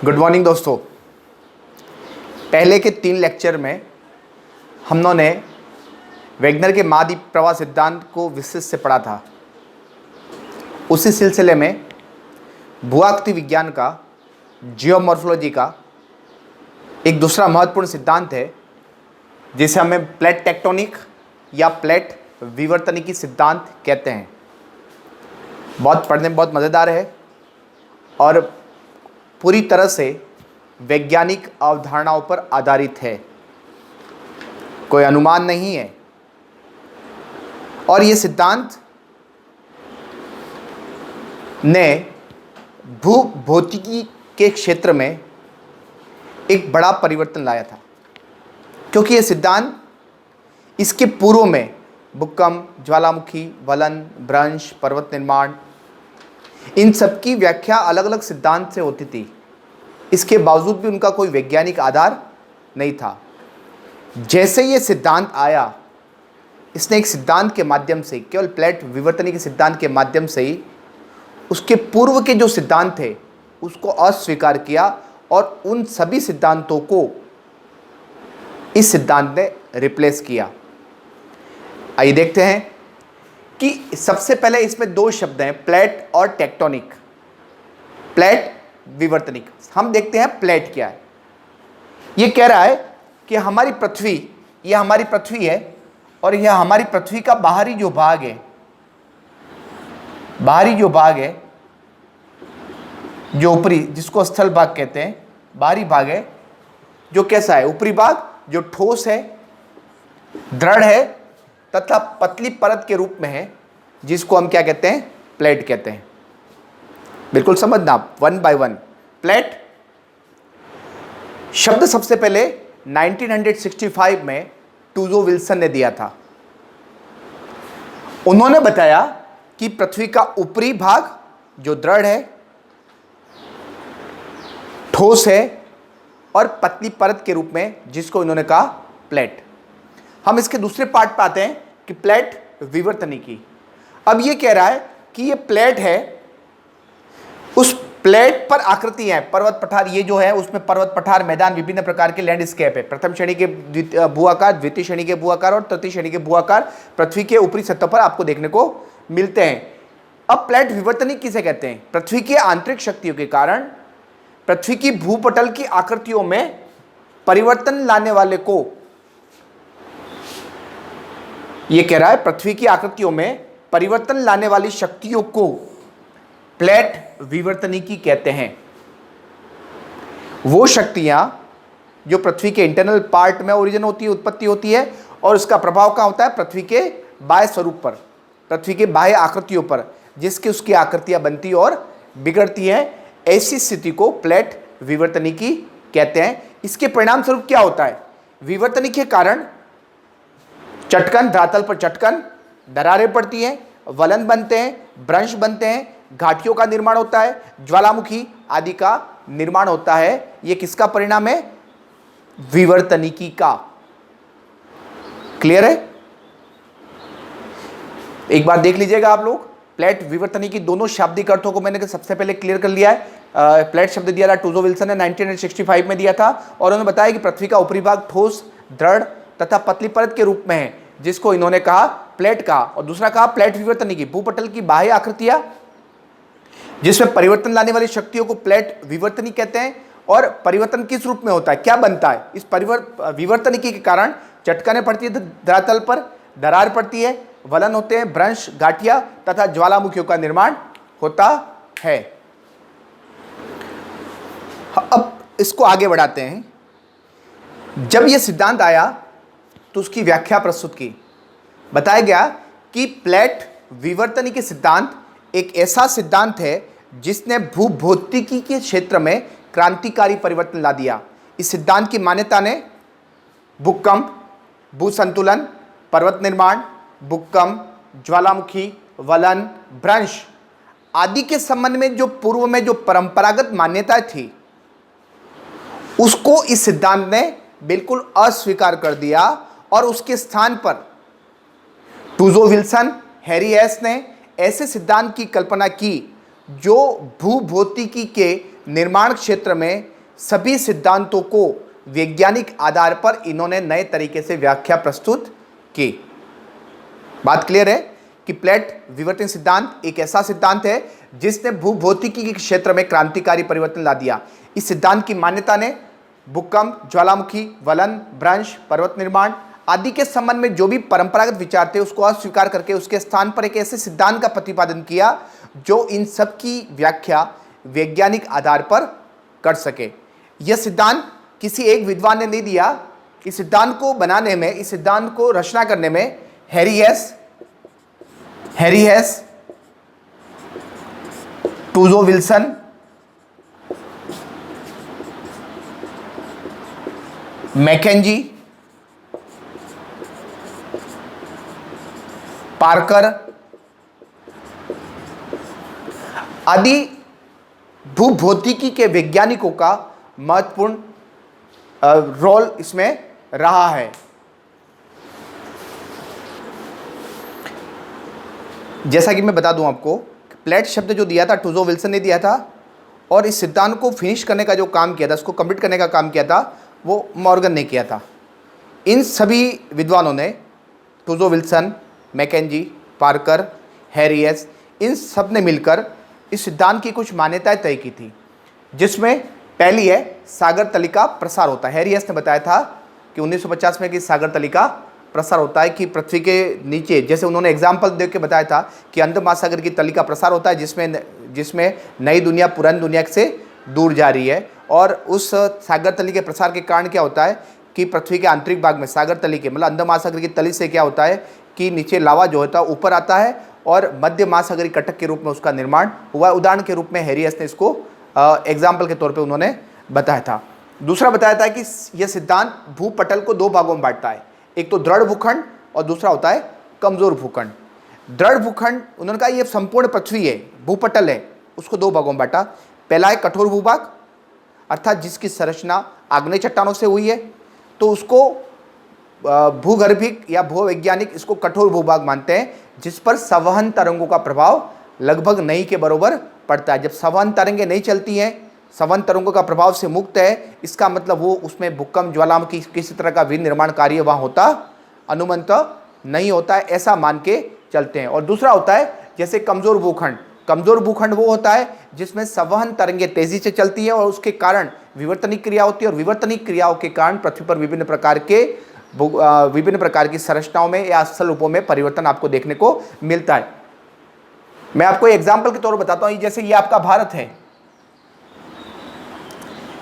Good morning दोस्तों। पहले के 3 लेक्चर में हमने वेगनर के महाद्वीप प्रवाह सिद्धांत को विस्तृत से पढ़ा था। उसी सिलसिले में भूआकृति विज्ञान का, जियोमॉर्फोलॉजी का एक दूसरा महत्वपूर्ण सिद्धांत है जिसे हमें प्लेट टेक्टोनिक या प्लेट विवर्तनिकी सिद्धांत कहते हैं। बहुत पढ़ने में बहुत मज़ेदार है और पूरी तरह से वैज्ञानिक अवधारणाओं पर आधारित है, कोई अनुमान नहीं है। और ये सिद्धांत ने भूभौतिकी के क्षेत्र में एक बड़ा परिवर्तन लाया था, क्योंकि ये सिद्धांत इसके पूर्व में भूकंप, ज्वालामुखी, वलन, भ्रंश, पर्वत निर्माण, इन सब की व्याख्या अलग अलग सिद्धांत से होती थी। इसके बावजूद भी उनका कोई वैज्ञानिक आधार नहीं था। जैसे ये सिद्धांत आया, इसने एक सिद्धांत के माध्यम से, केवल प्लेट विवर्तनिकी सिद्धांत के माध्यम से ही उसके पूर्व के जो सिद्धांत थे उसको अस्वीकार किया और उन सभी सिद्धांतों को इस सिद्धांत ने रिप्लेस किया। आइए देखते हैं कि सबसे पहले इसमें 2 शब्द हैं, प्लेट और टेक्टोनिक। प्लेट, विवर्तनिक। हम देखते हैं प्लेट क्या है। ये कह रहा है कि हमारी पृथ्वी, यह हमारी पृथ्वी है और यह हमारी पृथ्वी का बाहरी जो भाग है, जो ऊपरी, जिसको स्थल भाग कहते हैं, बाहरी भाग है, जो कैसा है? ऊपरी भाग जो ठोस है, दृढ़ है तथा पतली परत के रूप में है, जिसको हम क्या कहते हैं? प्लेट कहते हैं। बिल्कुल समझना, 1 by 1। प्लेट शब्द सबसे पहले 1965 में टूजो विल्सन ने दिया था। उन्होंने बताया कि पृथ्वी का ऊपरी भाग जो दृढ़ है, ठोस है और पतली परत के रूप में, जिसको इन्होंने कहा प्लेट। हम इसके दूसरे पार्ट पे आते हैं कि प्लेट विवर्तनिकी। अब ये कह रहा है कि ये प्लेट है, उस प्लेट पर आकृतियां हैं, पर्वत पठार, ये जो है उसमें पर्वत पठार, मैदान, विभिन्न प्रकार के लैंडस्केप है। प्रथम श्रेणी के भूआकार, द्वितीय श्रेणी के भूआकार और तृतीय श्रेणी के भूआकार पृथ्वी के ऊपरी सतह पर आपको देखने को मिलते हैं। अब प्लेट विवर्तनिक किसे कहते हैं? पृथ्वी के आंतरिक शक्तियों के कारण पृथ्वी की भूपटल की आकृतियों में परिवर्तन लाने वाले को, यह कह रहा है पृथ्वी की आकृतियों में परिवर्तन लाने वाली शक्तियों को प्लेट विवर्तनिकी कहते हैं। वो शक्तियां जो पृथ्वी के इंटरनल पार्ट में ओरिजिन होती है, उत्पत्ति होती है, और उसका प्रभाव कहां होता है? पृथ्वी के बाह्य स्वरूप पर, पृथ्वी के बाह्य आकृतियों पर, जिसकी उसकी आकृतियां बनती और बिगड़ती हैं। ऐसी स्थिति को प्लेट विवर्तनिकी कहते हैं। इसके परिणाम स्वरूप क्या होता है? विवर्तनिकी के कारण चटकन, धरातल पर चटकन, दरारें पड़ती हैं, वलन बनते हैं, भ्रंश बनते हैं, घाटियों का निर्माण होता है, ज्वालामुखी आदि का निर्माण होता है। यह किसका परिणाम है? विवर्तनिकी का। क्लियर है? एक बार देख लीजिएगा आप लोग। प्लेट विवर्तनिकी दोनों शाब्दिक अर्थों को मैंने सबसे पहले क्लियर कर लिया है। प्लेट शब्द दिया था टूजो विल्सन ने 1965 में दिया था, और उन्होंने बताया कि पृथ्वी का ऊपरी भाग ठोस, दृढ़ तथा पतली परत के रूप में है, जिसको इन्होंने कहा प्लेट कहा। और दूसरा कहा प्लेट विवर्तनिकी, भूपटल की बाह्य आकृतियां जिसमें परिवर्तन लाने वाली शक्तियों को प्लेट विवर्तनिकी कहते हैं। और परिवर्तन किस रूप में होता है, क्या बनता है? इस विवर्तनिकी के कारण चटकानें पड़ती है धरातल पर, दरार पड़ती है, वलन होते हैं, भ्रंश, गाठिया तथा ज्वालामुखियों का निर्माण होता है। अब इसको आगे बढ़ाते हैं। जब यह सिद्धांत आया तो उसकी व्याख्या प्रस्तुत की। बताया गया कि प्लेट विवर्तनिकी सिद्धांत एक ऐसा सिद्धांत है जिसने भूभौतिकी के क्षेत्र में क्रांतिकारी परिवर्तन ला दिया। इस सिद्धांत की मान्यता ने भूकंप, भूसंतुलन, पर्वत निर्माण, भूकंप, ज्वालामुखी, वलन, भ्रंश आदि के संबंध में जो पूर्व में जो परंपरागत मान्यताएं थी, उसको इस सिद्धांत ने बिल्कुल अस्वीकार कर दिया और उसके स्थान पर टूजो विल्सन, हैरी हेस ने ऐसे सिद्धांत की कल्पना की जो भूभौतिकी के निर्माण क्षेत्र में सभी सिद्धांतों को वैज्ञानिक आधार पर इन्होंने नए तरीके से व्याख्या प्रस्तुत की। बात क्लियर है कि प्लेट विवर्तन सिद्धांत एक ऐसा सिद्धांत है जिसने भूभौतिकी के क्षेत्र में क्रांतिकारी परिवर्तन ला दिया। इस सिद्धांत की मान्यता ने भूकंप, ज्वालामुखी, वलन, भ्रंश, पर्वत निर्माण आदि के संबंध में जो भी परंपरागत विचार थे उसको अस्वीकार करके उसके स्थान पर एक ऐसे सिद्धांत का प्रतिपादन किया जो इन सब की व्याख्या वैज्ञानिक आधार पर कर सके। यह सिद्धांत किसी एक विद्वान ने नहीं दिया। इस सिद्धांत को बनाने में, इस सिद्धांत को रचना करने में Harry Hess, Tuzo Wilson, McKenzie, Parker आदि भूभौतिकी के वैज्ञानिकों का महत्वपूर्ण रोल इसमें रहा है। जैसा कि मैं बता दूं आपको, प्लेट शब्द जो दिया था टूजो विल्सन ने दिया था और इस सिद्धांत को फिनिश करने का जो काम किया था, उसको कंप्लीट करने का काम किया था, वो मॉर्गन ने किया था। इन सभी विद्वानों ने, Tuzo Wilson, McKenzie, Parker, Harry Hess, इन सब ने मिलकर इस सिद्धांत की कुछ मान्यताएं तय की थी, जिसमें पहली है सागर तली का प्रसार होता है। हैरी हेस ने बताया था कि 1950 में कि सागर तली का प्रसार होता है, कि पृथ्वी के नीचे, जैसे उन्होंने एग्जाम्पल दे के बताया था कि अंध महासागर की तली का प्रसार होता है जिसमें नई दुनिया पुरानी दुनिया से दूर जा रही है। और उस सागर तली के प्रसार के कारण क्या होता है कि पृथ्वी के आंतरिक भाग में सागर तली के मतलब अंध महासागर की तली से क्या होता है कि नीचे लावा जो होता है ऊपर आता है और मध्य महासागरीय कटक के रूप में उसका निर्माण हुआ। उदाहरण के रूप में हैरी हेस ने इसको एग्जाम्पल के तौर पे उन्होंने बताया था। दूसरा बताया था कि यह सिद्धांत भूपटल को दो भागों में बांटता है, एक तो दृढ़ भूखंड और दूसरा होता है कमजोर भूखंड। दृढ़ भूखंड, उन्होंने कहा यह संपूर्ण पृथ्वी है, भूपटल है, उसको दो भागों में बांटा। पहला है कठोर भूभाग, अर्थात जिसकी संरचना आग्नेय चट्टानों से हुई है, तो उसको भूगर्भिक या भूवैज्ञानिक इसको कठोर भूभाग मानते हैं, जिस पर संवहन तरंगों का प्रभाव लगभग नहीं के बराबर पड़ता है। जब संवहन तरंगें नहीं चलती हैं, संवहन तरंगों का प्रभाव से मुक्त है, इसका मतलब वो उसमें भूकंप, ज्वालामुखी, किसी तरह का विनिर्माण कार्य वहाँ होता अनुमत नहीं होता है, ऐसा मान के चलते हैं। और दूसरा होता है जैसे कमजोर भूखंड। कमजोर भूखंड वो होता है जिसमें संवहन तरंगें तेजी से चलती है और उसके कारण विवर्तनिक क्रिया होती है, और विवर्तनिक क्रियाओं के कारण पृथ्वी पर विभिन्न प्रकार की संरचनाओं में या स्थल रूपों में परिवर्तन आपको देखने को मिलता है। मैं आपको एग्जाम्पल के तौर पर बताता हूं, जैसे ये आपका भारत है,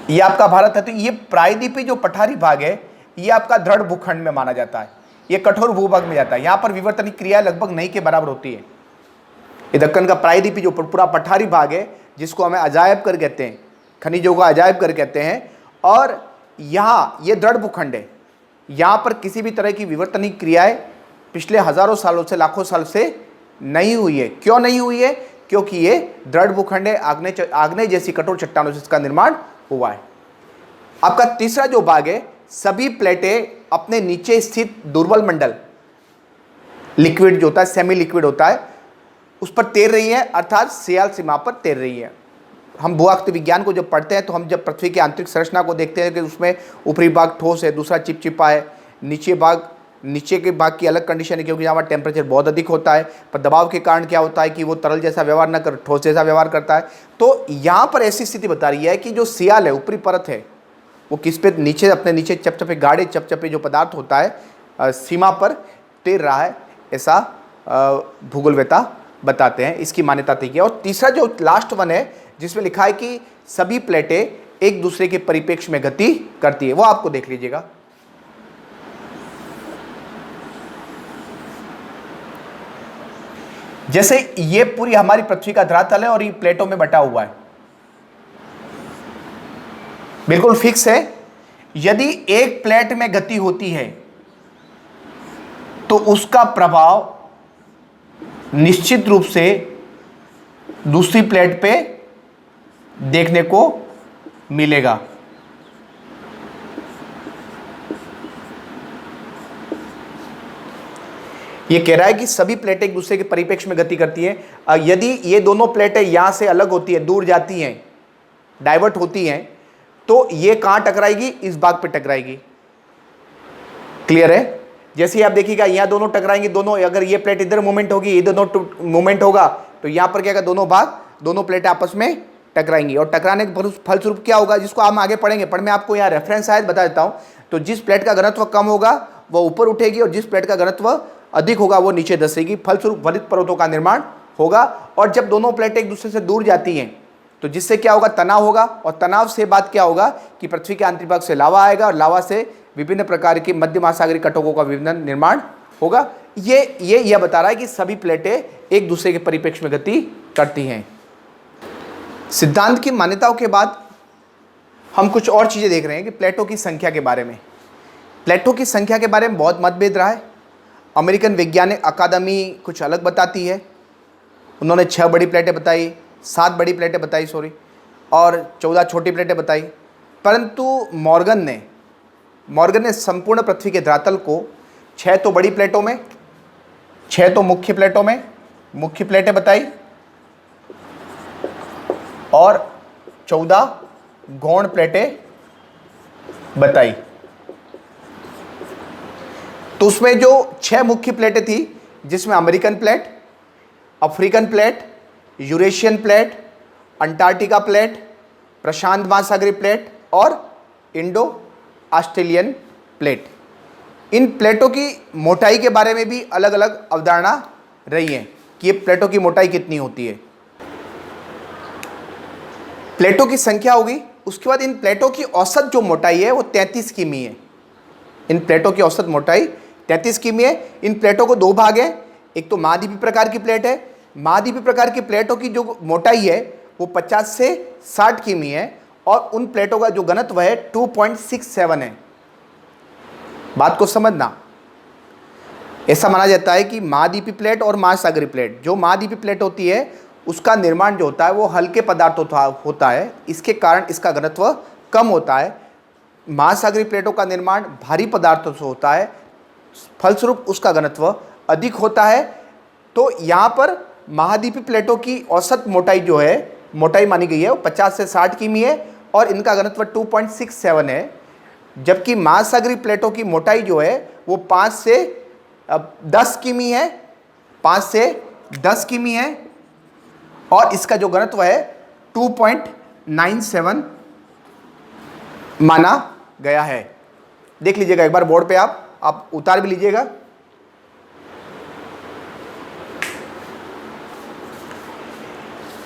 ये आपका भारत है, तो ये प्रायद्वीपीय जो पठारी भाग है ये आपका दृढ़ भूखंड में माना जाता है, ये कठोर भूभाग में जाता है। यहां पर विवर्तनिक क्रिया लगभग नहीं के बराबर होती है। ये दक्कन का प्रायद्वीपीय जो पूरा पठारी भाग है, जिसको हमें अजायब कर कहते हैं, खनिजों का अजायब कर कहते हैं, और यहाँ ये दृढ़ भूखंड है। यहाँ पर किसी भी तरह की विवर्तनिक क्रियाएं पिछले हजारों सालों से, लाखों साल से नहीं हुई है। क्यों नहीं हुई है? क्योंकि ये दृढ़ भूखंड है, आग्नेय जैसी कठोर चट्टानों से इसका निर्माण हुआ है। आपका तीसरा जो भाग है, सभी प्लेटें अपने नीचे स्थित दुर्बल मंडल, लिक्विड जो होता है, सेमी लिक्विड होता है, उस पर तैर रही है, अर्थात सियाल सीमा पर तैर रही है। हम भूआकृति विज्ञान को जब पढ़ते हैं तो हम जब पृथ्वी की आंतरिक संरचना को देखते हैं कि उसमें ऊपरी भाग ठोस है, दूसरा चिपचिपा है, नीचे के भाग की अलग कंडीशन है, क्योंकि यहाँ पर टेम्परेचर बहुत अधिक होता है, पर दबाव के कारण क्या होता है कि वो तरल जैसा व्यवहार न कर ठोस जैसा व्यवहार करता है। तो यहाँ पर ऐसी स्थिति बता रही है कि जो सियाल है, ऊपरी परत है, वो किस पे नीचे, अपने नीचे चपचपे गाढ़े चपचपे जो पदार्थ होता है सीमा पर तैर रहा है, ऐसा भूगोलवेता बताते हैं, इसकी मान्यता थी। और तीसरा जो लास्ट वन है जिसमें लिखा है कि सभी प्लेटें एक दूसरे के परिप्रेक्ष्य में गति करती है, वो आपको देख लीजिएगा। जैसे ये पूरी हमारी पृथ्वी का धरातल है और ये प्लेटों में बटा हुआ है, बिल्कुल फिक्स है। यदि एक प्लेट में गति होती है तो उसका प्रभाव निश्चित रूप से दूसरी प्लेट पे देखने को मिलेगा। ये कह रहा है कि सभी प्लेटें एक दूसरे के परिप्रेक्ष्य में गति करती हैं। यदि ये दोनों प्लेटें यहाँ से अलग होती हैं, दूर जाती हैं, डाइवर्ट होती हैं, तो ये कहाँ टकराएगी? इस भाग पे टकराएगी। क्लियर है? जैसे ही आप देखिएगा यहाँ दोनों टकराएंगे, दोनों, अगर ये प्लेट इधर मूवमेंट होगी, ये दोनों मूवमेंट होगा, तो यहाँ पर क्या होगा? दोनों भाग, दोनों प्लेटें आपस में टकराएंगी और टकराने के फलस्वरूप क्या होगा, जिसको हम आगे पढ़ेंगे। पर मैं आपको यहाँ रेफरेंस शायद बता देता हूँ। तो जिस प्लेट का घनत्व कम होगा वह ऊपर उठेगी और जिस प्लेट का घनत्व अधिक होगा वो नीचे धंसेगी। फलस्वरूप वलित पर्वतों का निर्माण होगा। और जब दोनों प्लेटें एक दूसरे से दूर जाती हैं तो जिससे क्या होगा? तनाव होगा। और तनाव से बात क्या होगा कि पृथ्वी के आंतरिक भाग से लावा आएगा और लावा से विभिन्न प्रकार के मध्य महासागरीय कटों का विभिन्न निर्माण होगा। ये बता रहा है कि सभी प्लेटें एक दूसरे के परिप्रेक्ष्य में गति करती हैं। सिद्धांत की मान्यताओं के बाद हम कुछ और चीज़ें देख रहे हैं कि प्लेटों की संख्या के बारे में। प्लेटों की संख्या के बारे में बहुत मतभेद रहा है। अमेरिकन वैज्ञानिक अकादमी कुछ अलग बताती है। उन्होंने 6 बड़ी प्लेटें बताई, 7 बड़ी प्लेटें बताई और 14 छोटी प्लेटें बताई। परंतु मॉर्गन ने संपूर्ण पृथ्वी के धरातल को 6 तो बड़ी प्लेटों में, 6 तो मुख्य प्लेटों में, मुख्य प्लेटें बताई और 14 गौण प्लेटें बताई। तो उसमें जो 6 मुख्य प्लेटें थी, जिसमें American plate, African plate, Eurasian plate, Antarctica plate, प्रशांत महासागरीय प्लेट और इंडो ऑस्ट्रेलियन प्लेट। इन प्लेटों की मोटाई के बारे में भी अलग अलग अवधारणा रही है कि ये प्लेटों की मोटाई कितनी होती है। प्लेटों की संख्या होगी। उसके बाद इन प्लेटों की औसत जो मोटाई है वो 33 किमी है। इन प्लेटों की औसत मोटाई 33 किमी है। इन प्लेटों को 2 भाग हैं। एक तो महाद्वीपीय प्रकार की प्लेट है। महाद्वीपीय प्रकार की प्लेटों की जो मोटाई है वो 50 से 60 किमी है और उन प्लेटों का जो घनत्व है 2.67 है। बात को समझना, ऐसा माना जाता है कि महाद्वीपीय प्लेट और महासागरीय प्लेट, जो महाद्वीपीय प्लेट होती है उसका निर्माण जो होता है वो हल्के पदार्थों होता है। इसके कारण इसका घनत्व कम होता है। महासागरीय प्लेटों का निर्माण भारी पदार्थों से होता है, फलस्वरूप उसका घनत्व अधिक होता है। तो यहाँ पर महाद्वीपीय प्लेटों की औसत मोटाई जो है, मोटाई मानी गई है वो 50 से 60 किमी है और इनका घनत्व 2.67 है। जबकि महासागरीय प्लेटों की मोटाई जो है वो 5 से 10 किमी है, 5 से 10 किमी है और इसका जो घनत्व है 2.97 माना गया है। देख लीजिएगा एक बार बोर्ड पे, आप उतार भी लीजिएगा।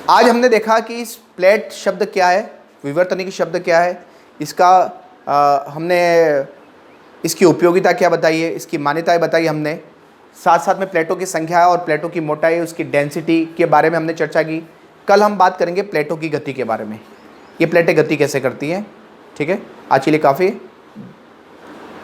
आज हमने देखा कि इस प्लेट शब्द क्या है, विवर्तनिक शब्द क्या है, इसका हमने इसकी उपयोगिता क्या बताई है, इसकी मान्यताएं बताई हमने। साथ साथ में प्लेटों की संख्या और प्लेटों की मोटाई, उसकी डेंसिटी के बारे में हमने चर्चा की। कल हम बात करेंगे प्लेटों की गति के बारे में, ये प्लेटें गति कैसे करती हैं। ठीक है, आज के लिए काफ़ी है।